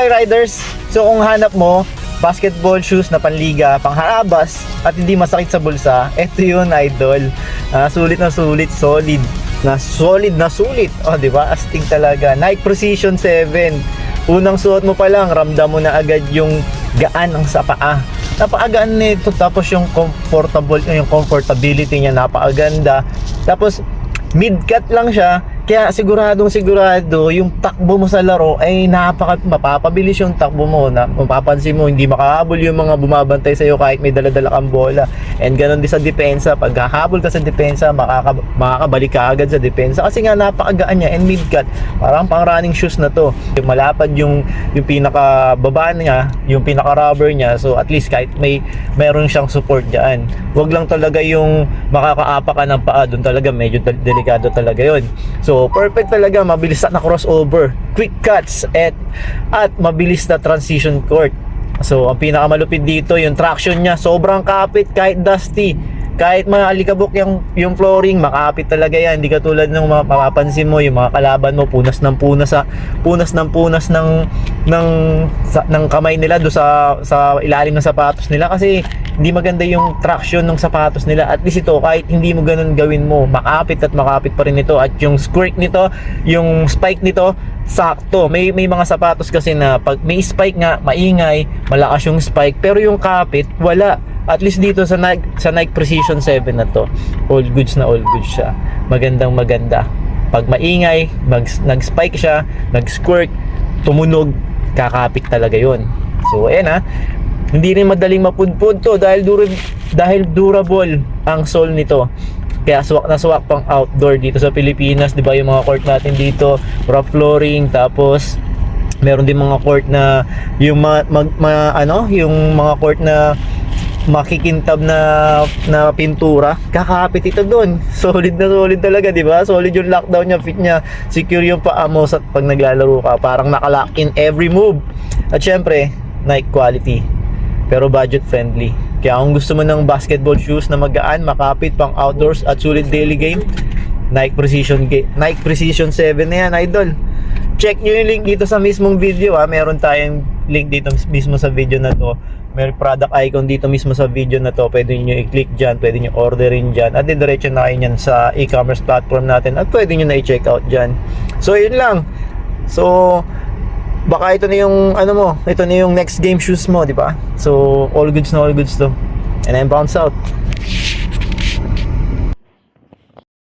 Okay riders, so kung hanap mo basketball shoes na panliga, pangharabas at hindi masakit sa bulsa, eto yun idol. Sulit na sulit, solid na sulit. Oh, di ba? Astig talaga. Nike Precision 7. Unang suot mo pa lang, ramdam mo na agad yung gaan ng sa paa. Napakagaan nito, tapos yung comfortability niya napakaganda. Tapos mid-cut lang siya, kaya siguradong sigurado yung takbo mo sa laro ay mapapabilis yung takbo mo, na mapapansin mo hindi makahabol yung mga bumabantay sa iyo kahit may dala-dala kang bola. And ganoon din sa depensa, pag hahabol ka sa depensa, makakabalik ka agad sa depensa kasi nga napakagaan niya. And mid-cut, parang pang running shoes na to. Malapad yung pinaka baba niya, yung pinaka rubber niya, so at least kahit meron siyang support diyan. Wag lang talaga yung makakaapa ka ng paa, doon talaga medyo delikado talaga yon. So perfect talaga, mabilis na crossover, quick cuts at mabilis na transition court. So ang pinakamalupit dito, yung traction niya, sobrang kapit kahit dusty. Kahit maalikabok yung flooring, makapit talaga yan. Hindi katulad ng mapapansin mo, yung mga kalaban mo, punas ng punas ng kamay nila do sa ilalim ng sapatos nila kasi hindi maganda yung traction ng sapatos nila. At least ito, kahit hindi mo ganun gawin mo, makapit pa rin ito. At yung squirt nito, yung spike nito, sakto. May mga sapatos kasi na pag may spike nga, maingay, malakas yung spike, pero yung kapit, wala. At least dito sa Nike Precision 7 na to, all goods siya. Magandang maganda. Pag maingay, nag-spike siya, nag-squirt, tumunog, kakapit talaga yon. So ayan hindi rin madaling mapudpud to dahil durable ang sole nito. Kaya swak na swak pang outdoor dito sa Pilipinas, 'di ba? Yung mga court natin dito, rough flooring, tapos meron din mga court na yung yung mga court na makikintab na pintura, kakapit ito doon. Solid na solid talaga, di ba? Solid yung lockdown niya, fit niya, secure yung paa mo sa pag naglalaro ka, parang nakalock in every move. At syempre, Nike quality, pero budget friendly. Kaya kung gusto mo ng basketball shoes na magaan, makapit, pang outdoors at sulit daily game, Nike Precision 7 na yan, idol. Check nyo yung link dito sa mismong video meron tayong link dito mismo sa video na to. May product icon dito mismo sa video na to. Pwede nyo i-click dyan, pwede nyo orderin dyan, at diretso na kayo nyan sa e-commerce platform natin, at pwede nyo na i-check out dyan. So yun lang. So baka ito na yung ito na yung next game shoes mo, di ba? So all goods to. And I'm bounce out.